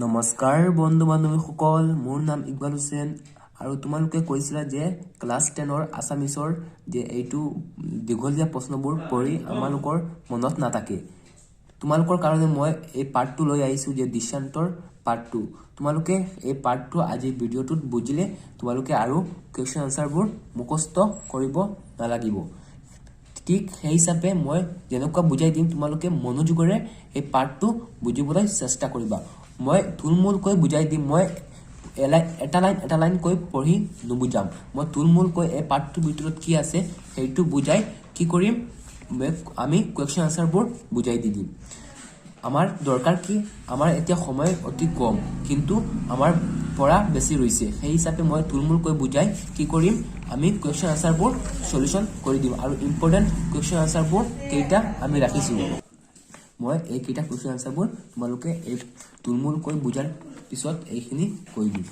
নমস্কাৰ বন্ধু বান্ধৱীসকল, মোৰ নাম ইকবাল হুছেইন আৰু তোমালোকে কৈছিলা যে ক্লাছ 10ৰ আছামিছৰ যে এইটো দীঘলীয়া প্ৰশ্নবোৰ পঢ়ি আমালোকৰ মনত নাথাকে। তোমালোকৰ কাৰণে মই এই পাৰ্টটো লৈ আহিছোঁ যে দৃষ্টান্তৰ পাৰ্টটো। তোমালোকে এই পাৰ্টটো আজি ভিডিঅ'টোত বুজিলে তোমালোকে আৰু কুৱেশ্যন আনচাৰবোৰ মুখস্থ কৰিব নালাগিব। ঠিক সেই হিচাপে মই যেনেকুৱা বুজাই দিম তোমালোকে মনোযোগেৰে এই পাৰ্টটো বুজিবলৈ চেষ্টা কৰিবা। মই থুলমূলকৈ বুজাই দিম, মই এটা লাইনকৈ পঢ়ি নুবুজাম। মই থুলমূলকৈ এই পাৰ্টটোৰ ভিতৰত কি আছে সেইটো বুজাই কি কৰিম, আমি কুৱেশ্যন আনচাৰবোৰ বুজাই দি দিম। আমাৰ দৰকাৰ কি, আমাৰ এতিয়া সময় অতি কম কিন্তু আমাৰ পঢ়া বেছি ৰৈছে, সেই হিচাপে মই থুলমূলকৈ বুজাই কি কৰিম, আমি কুৱেশ্যন আনচাৰবোৰ সলিউশ্যন কৰি দিম আৰু ইম্পৰ্টেণ্ট কুৱেশ্যন আনচাৰবোৰ কেইটা আমি ৰাখিছোঁ। মই এইকেইটা কুৱেশ্যন আনচাৰবোৰ তোমালোকে এই থুলমূলকৈ বুজাৰ পিছত এইখিনি কৈ দিম।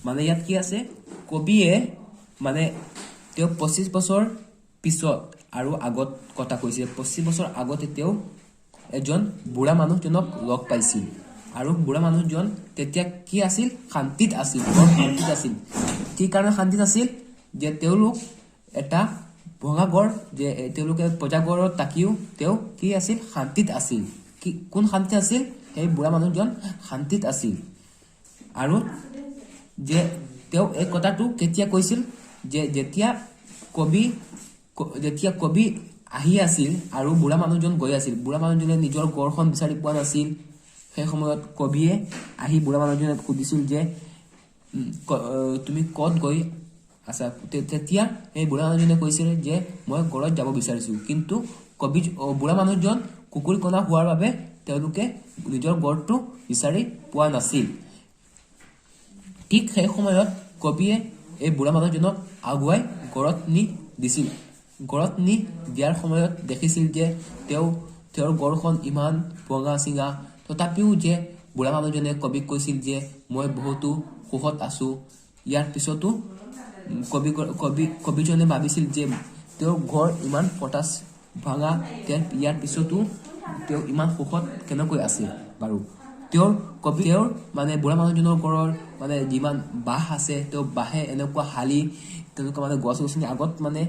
মানে ইয়াত কি আছে, কবিয়ে মানে তেওঁ 25 বছৰ পিছত আৰু আগত কথা কৈছে। 25 বছৰ আগতে তেওঁ এজন বুঢ়া মানুহজনক লগ পাইছিল আৰু বুঢ়া মানুহজন তেতিয়া কি আছিল, শান্তিত আছিল, শান্তিত আছিল। কি কাৰণে শান্তিত আছিল, যে তেওঁলোক এটা ভঙা ঘৰ, যে তেওঁলোকে প্ৰজাঘৰত থাকিও তেওঁ কি আছিল, শান্তিত আছিল। কি কোন শান্তিত আছিল, সেই বুঢ়া মানুহজন শান্তিত আছিল। আৰু যে তেওঁ এই কথাটো কেতিয়া কৈছিল, যে যেতিয়া কবি আহি আছিল আৰু বুঢ়া মানুহজন গৈ আছিল, বুঢ়া মানুহজনে নিজৰ ঘৰখন বিচাৰি পোৱা নাছিল। সেই সময়ত কবিয়ে আহি বুঢ়া মানুহজনক সুধিছিল যে তুমি ক'ত গৈ আচ্ছা, তেতিয়া সেই বুঢ়া মানুহজনে কৈছিল যে মই ঘৰত যাব বিচাৰিছোঁ। কিন্তু বুঢ়া মানুহজন কুকুৰ কণা হোৱাৰ বাবে তেওঁলোকে নিজৰ ঘৰটো বিচাৰি পোৱা নাছিল। ঠিক সেই সময়ত কবিয়ে এই বুঢ়া মানুহজনক আগুৱাই ঘৰত নি দিছিল। ঘৰত নি দিয়াৰ সময়ত দেখিছিল যে তেওঁৰ ঘৰখন ইমান ভঙা চিঙা, তথাপিও যে বুঢ়া মানুহজনে কবিক কৈছিল যে মই বহুতো সুখত আছোঁ। ইয়াৰ পিছতো কবিজনে ভাবিছিল যে তেওঁৰ ঘৰ ইমান পটাচ ভাঙা, ইয়াৰ পিছতো তেওঁ ইমান সুখত কেনেকৈ আছে বাৰু। তেওঁৰ মানে বুঢ়া মানুহজনৰ ঘৰৰ মানে যিমান বাঁহ আছে, তেওঁ বাঁহে এনেকুৱা হালি, তেনেকুৱা মানে গছ গছনি আগত মানে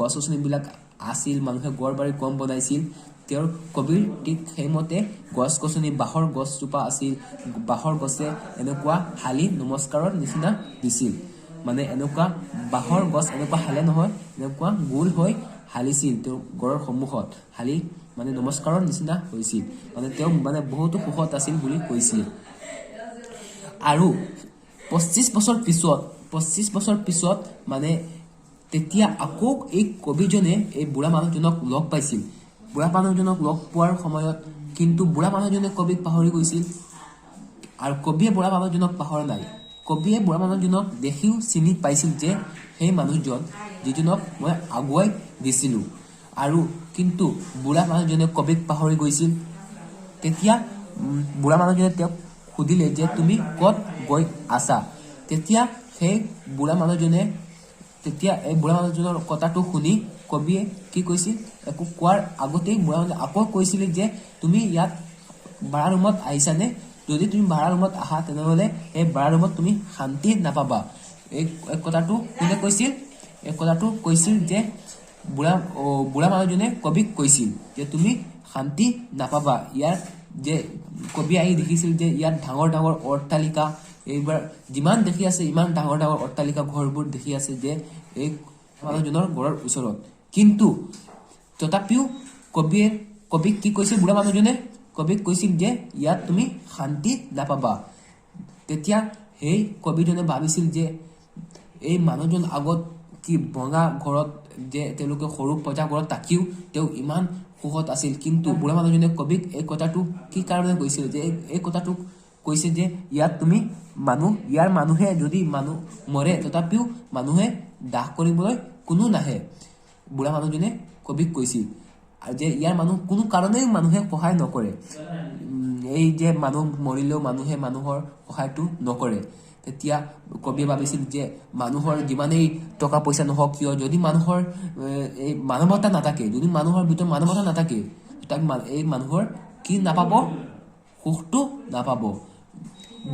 গছ গছনিবিলাক আছিল, মানুহে ঘৰ বাৰী কম বনাইছিল। তেওঁৰ কবিৰ ঠিক সেইমতে গছ গছনি, বাঁহৰ গছজোপা আছিল, বাঁহৰ গছে এনেকুৱা হালি নমস্কাৰৰ নিচিনা দিছিল। মানে এনেকুৱা বাঁহৰ গছ এনেকুৱা হালে নহয়, এনেকুৱা গোল হৈ হালিছিল তেওঁৰ ঘৰৰ সন্মুখত, হালি মানে নমস্কাৰৰ নিচিনা হৈছিল। মানে তেওঁ মানে বহুতো সুখত আছিল বুলি কৈছিল। আৰু 25 বছৰ পিছত মানে তেতিয়া আকৌ এই কবিজনে এই বুঢ়া মানুহজনক লগ পাইছিল। বুঢ়া মানুহজনক লগ পোৱাৰ সময়ত কিন্তু বুঢ়া মানুহজনে কবিক পাহৰি গৈছিল আৰু কবিয়ে বুঢ়া মানুহজনক পাহৰা নাই। কবিয়ে বুঢ়া মানুহজনক দেখিও চিনি পাইছিল যে সেই মানুহজন যিজনক মই আগুৱাই দিছিলোঁ। আৰু কিন্তু বুঢ়া মানুহজনে কবিক পাহৰি গৈছিল। তেতিয়া বুঢ়া মানুহজনে তেওঁক সুধিলে যে তুমি ক'ত গৈ আছা। তেতিয়া এই বুঢ়া মানুহজনৰ কথাটো শুনি কবিয়ে কি কৈছিল, একো কোৱাৰ আগতেই বুঢ়া মানুহে আকৌ কৈছিল যে তুমি ইয়াত ভাড়া ৰুমত আহিছানে, যদি তুমি ভাড়া ৰুমত আহা তেনেহ'লে এই ভাড়া ৰুমত তুমি শান্তি নাপাবা। এই কথাটো কোনে কৈছিল, এই কথাটো কৈছিল যে বুঢ়া মানুহজনে কবিক কৈছিল যে তুমি শান্তি নাপাবা। ইয়াৰ যে কবি আহি দেখিছিল যে ইয়াত ডাঙৰ ডাঙৰ অট্টালিকা, এইবাৰ যিমান দেখি আছে ইমান ডাঙৰ ডাঙৰ অট্টালিকা ঘৰবোৰ দেখি আছে যে এই মানুহজনৰ ঘৰৰ ওচৰত। কিন্তু তথাপিও কবিক কি কৈছিল, বুঢ়া মানুহজনে কবিক কৈছিল যে ইয়াত তুমি শান্তি নাপাবা। তেতিয়া সেই কবিজনে ভাবিছিল যে এই মানুহজন আগত কি ভঙা ঘৰত, যে তেওঁলোকে সৰু প্ৰজা ঘৰত থাকিও তেওঁ ইমান সুখত আছিল। কিন্তু বুঢ়া মানুহজনে কবিক এই কথাটো কি কাৰণে কৈছিল, যে এই কথাটো কৈছে যে ইয়াত তুমি ইয়াৰ মানুহে যদি মানুহ মৰে তথাপিও মানুহে দাহ কৰিবলৈ কোনো নাহে। বুঢ়া মানুহজনে কবিক কৈছিল যে ইয়াৰ কোনো কাৰণেই মানুহে সহায় নকৰে, এই যে মানুহ মৰিলেও মানুহে মানুহৰ সহায়টো নকৰে। তেতিয়া কবিয়ে ভাবিছিল যে মানুহৰ যিমানেই টকা পইচা নহওক কিয়, যদি মানুহৰ এই মানৱতা নাথাকে, যদি মানুহৰ ভিতৰত মানৱতা নাথাকে, এই মানুহৰ কি নাপাব, সুখটো নাপাব।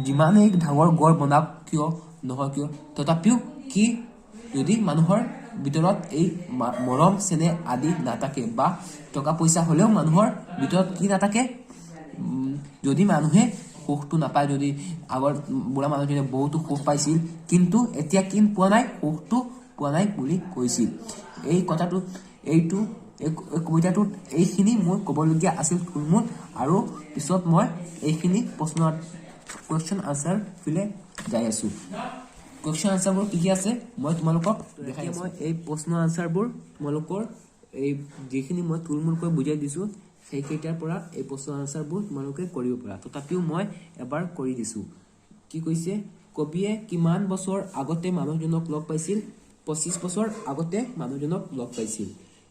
যিমানেই ডাঙৰ গড় বনাওক কিয় নহয় কিয় তথাপিও কি যদি মানুহৰ ভিতৰত এই মৰম চেনেহ আদি নাথাকে বা টকা পইচা হ'লেও মানুহৰ ভিতৰত কি নাথাকে যদি মানুহে সুখটো নাপায় যদি আগৰ বুঢ়া মানুহজনে বহুতো সুখ পাইছিল কিন্তু এতিয়া কি পোৱা নাই সুখটো পোৱা নাই বুলি কৈছিল এই কথাটো এইটো এই কবিতাটোত এইখিনি মই ক'বলগীয়া আছিল থুলমূল আৰু পিছত মই এইখিনি প্ৰশ্নৰ কুৱেশ্যন আনচাৰ ফিলে যাই আছোঁ কুৱেশ্যন আনচাৰবোৰ কি আছে মই তোমালোকক দেখাই মই এই প্ৰশ্ন আনচাৰবোৰ তোমালোকৰ এই যিখিনি মই থুলমূলকৈ বুজাই দিছোঁ সেইকেইটাৰ পৰা এই প্ৰশ্ন আনচাৰবোৰ তোমালোকে কৰিব পাৰা তথাপিও মই এবাৰ কৰি দিছোঁ কি কৈছে কবিয়ে কিমান বছৰ আগতে মানুহজনক লগ পাইছিল 25 বছৰ আগতে মানুহজনক লগ পাইছিল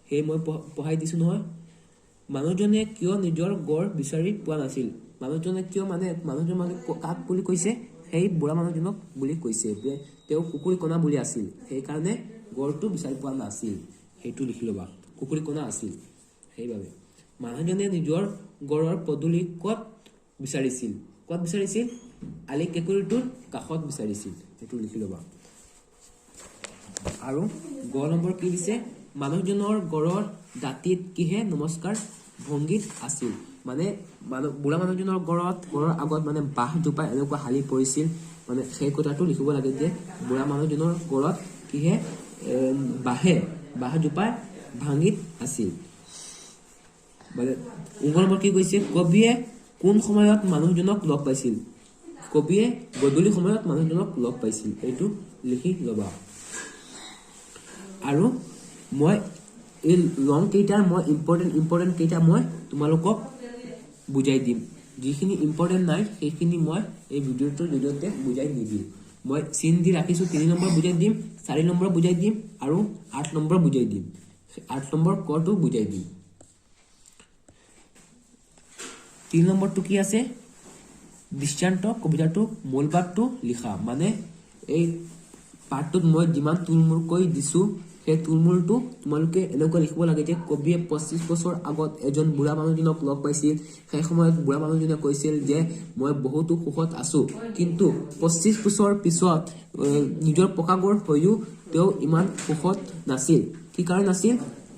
সেই মই পঢ়াই দিছোঁ নহয় মানুহজনে কিয় নিজৰ গড় বিচাৰি পোৱা নাছিল মানুহজনে কিয় মানুহজন কাক বুলি কৈছে সেই বুঢ়া মানুহজনক বুলি কৈছে যে তেওঁ কুকুৰী কণা বুলি আছিল সেইকাৰণে গড়টো বিচাৰি পোৱা নাছিল সেইটো লিখি ল'বা কুকুৰী কণা আছিল সেইবাবে মানুহজনে নিজৰ গড়ৰ পদূলি ক'ত বিচাৰিছিল আলি কেঁকুৰীটোৰ কাষত বিচাৰিছিল সেইটো লিখি ল'বা আৰু গ নম্বৰ কি দিছে মানুহজনৰ গড়ৰ দাঁতিত কিহে নমস্কাৰ ভংগীত আছিল মানে বুঢ়া মানুহজনৰ গড়ৰ আগত বাঁহ জোপা এনেকুৱা হালি পৰিছিল সেই কথাটো লিখিব লাগে যে বুঢ়া মানুহজনৰ গড়ত কিহে বাঁহ জোপা ভাঙিত আছিল নম্বৰ কি কৈছে কবিয়ে কোন সময়ত মানুহজনক লগ পাইছিল কবিয়ে গধূলি সময়ত মানুহজনক লগ পাইছিল এইটো লিখি ল'বা আৰু মই এই লং কেইটাৰ মই ইম্পৰ্টেণ্ট কেইটা মই তোমালোকক বুজাই দিম যিখিনি ইম্পৰ্টেণ্ট নাই সেইখিনি মই এই ভিডিঅ'টোৰ জৰিয়তে বুজাই নিদিম মই চিন দি ৰাখিছোঁ 3 নম্বৰ বুজাই দিম 4 নম্বৰ বুজাই দিম আৰু 8 নম্বৰ বুজাই দিম 8 নম্বৰ কটো বুজাই দিম 3 নম্বৰটো কি আছে দৃষ্টান্ত কবিতাটো মূল ভাৱটো লিখা এই পাঠটোত মই যিমান তুলমূলকৈ দিছোঁ সেই তুলমূলটো তোমালোকে এনেকুৱা লিখিব লাগে যে কবিয়ে 25 বছৰ আগত এজন বুঢ়া মানুহজনক লগ পাইছিল সেই সময়ত বুঢ়া মানুহজনে কৈছিল যে মই বহুতো সুখত আছোঁ কিন্তু 25 বছৰ পিছত নিজৰ পকা গড় হৈও তেওঁ ইমান সুখত নাছিল কি কাৰণ নাছিল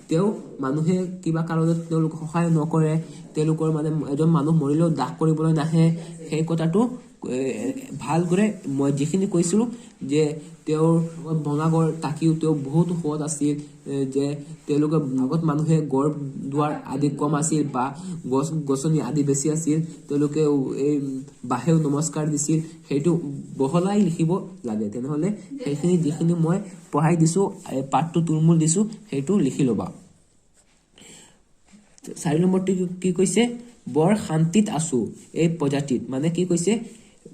তেওঁ মানুহে কিবা কাৰণত তেওঁলোক সহায় নকৰে তেওঁলোকৰ এজন মানুহ মৰিলেও দাহ কৰিবলৈ নাহে সেই কথাটো ভালদৰে মই যিখিনি কৈছিলোঁ যে তেওঁৰ ভঙা গড় থাকিও তেওঁ বহুত সুখত আছিল যে তেওঁলোকৰ আগত মানুহে গড় দুৱাৰ আদি কম আছিল বা গছ গছনি আদি বেছি আছিল তেওঁলোকে এই বাঁহেও নমস্কাৰ দিছিল সেইটো বহলাই লিখিব লাগে তেনেহ'লে সেইখিনি যিখিনি মই পঢ়াই দিছোঁ পাঠটো তুলমূল দিছোঁ সেইটো লিখি ল'বা 4 নম্বৰটো কি কৈছে বৰ শান্তিত আছো এই প্ৰজাতিত কি কৈছে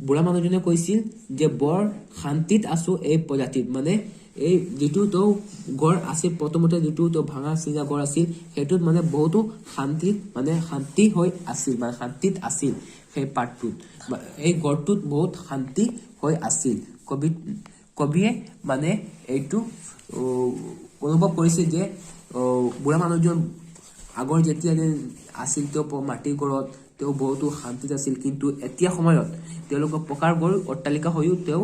বুঢ়া মানুহজনে কৈছিল যে বৰ শান্তিত আছো এই প্ৰজাতিত এই যিটো তো গড় আছিল প্ৰথমতে যিটো তো ভাঙা চিঙা গড় আছিল সেইটোত বহুতো শান্তিত শান্তি হৈ আছিল শান্তিত আছিল সেই পাঠটোত এই গড়টোত বহুত শান্তি হৈ আছিল কবিয়ে এইটো অনুভৱ কৰিছে যে বুঢ়া মানুহজন আগৰ যেতিয়া আছিল তেওঁ মাটিৰ ঘৰত তেওঁ বহুতো শান্তিত আছিল কিন্তু এতিয়া সময়ত তেওঁলোকৰ পকাৰ গড় অট্টালিকা হৈও তেওঁ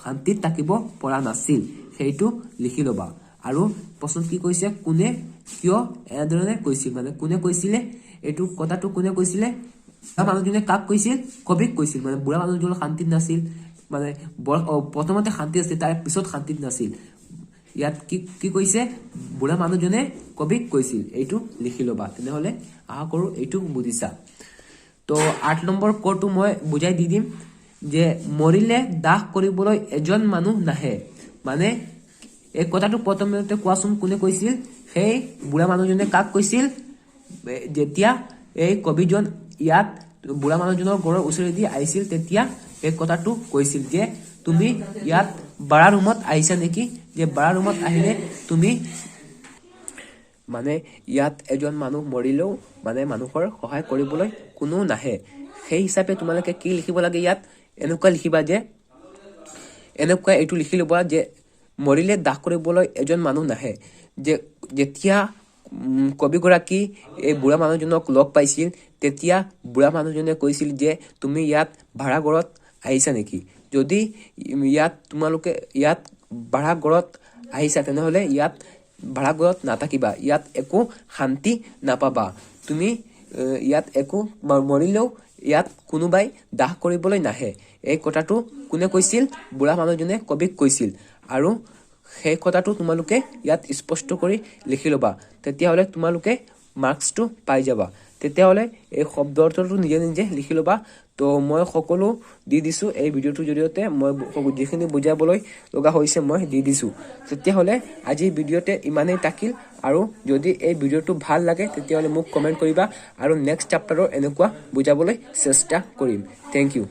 শান্তিত থাকিব পৰা নাছিল সেইটো লিখি ল'বা আৰু প্ৰশ্ন কি কৈছে কোনে কিয় এনেধৰণে কৈছিল কোনে কৈছিলে এইটো কথাটো কোনে কৈছিলে মানুহজনে কাক কৈছিল কবিক কৈছিল বুঢ়া মানুহজন শান্তিত নাছিল প্ৰথমতে শান্তি আছিল তাৰ পিছত শান্তিত নাছিল ইয়াত কি কৈছে বুঢ়া মানুহজনে কবিক কৈছিল এইটো লিখি ল'বা তেনেহ'লে আশা কৰোঁ এইটো বুজিছা তো 8 নম্বৰ কটো মই বুজাই দি দিম যে মৰিলে দাহ কৰিবলৈ এজন মানুহ নাহে এই কথাটো প্ৰথমতে কোৱাচোন কোনে কৈছিল সেই বুঢ়া মানুহজনে কাক কৈছিল যেতিয়া এই কবিজন ইয়াত বুঢ়া মানুহজনৰ ঘৰৰ ওচৰেদি আহিছিল তেতিয়া এই কথাটো কৈছিল যে তুমি ইয়াত বাৰা ৰুমত আহিছা নেকি যে বাৰা ৰুমত আহিলে তুমি ইয়াত এজন মানুহ মৰিলেও মানুহৰ সহায় কৰিবলৈ কোনো নাহে সেই হিচাপে তোমালোকে কি লিখিব লাগে ইয়াত এনেকুৱা লিখিবা যে এনেকুৱা এইটো লিখি ল'বা যে মৰিলে দাহ কৰিবলৈ এজন মানুহ নাহে যে যেতিয়া কবিগৰাকী এই বুঢ়া মানুহজনক লগ পাইছিল তেতিয়া বুঢ়া মানুহজনে কৈছিল যে তুমি ইয়াত ভাড়াঘৰত আহিছা নেকি? যদি তোমালোকে ইয়াত ভাড়াঘৰত আহিছা তেনেহ'লে ইয়াত ভাড়াঘৰত নাথাকিবা, ইয়াত একো শান্তি নাপাবা। তুমি ইয়াত একো মৰিলেও ইয়াত কোনোবাই দাহ কৰিবলৈ নাহে। এই কথাটো কোনে কৈছিল? বুঢ়া মানুহজনে কবিক কৈছিল। আৰু সেই কথাটো তোমালোকে ইয়াত স্পষ্ট কৰি লিখি ল'বা, তেতিয়াহ'লে তোমালোকে মাৰ্কছটো পাই যাবা। তেতিয়াহ'লে এই শব্দ অৰ্থটো নিজে নিজে লিখি ল'বা। তো মই সকলো দি দিছোঁ এই ভিডিঅ'টোৰ জৰিয়তে, মই যিখিনি বুজাবলৈ লগা হৈছে মই দি দিছোঁ। তেতিয়াহ'লে আজিৰ ভিডিঅ'তে ইমানেই থাকিল। আৰু যদি এই ভিডিঅ'টো ভাল লাগে তেতিয়াহ'লে মোক কমেণ্ট কৰিবা আৰু নেক্সট চেপ্টাৰৰ এনেকুৱা বুজাবলৈ চেষ্টা কৰিম। Thank U.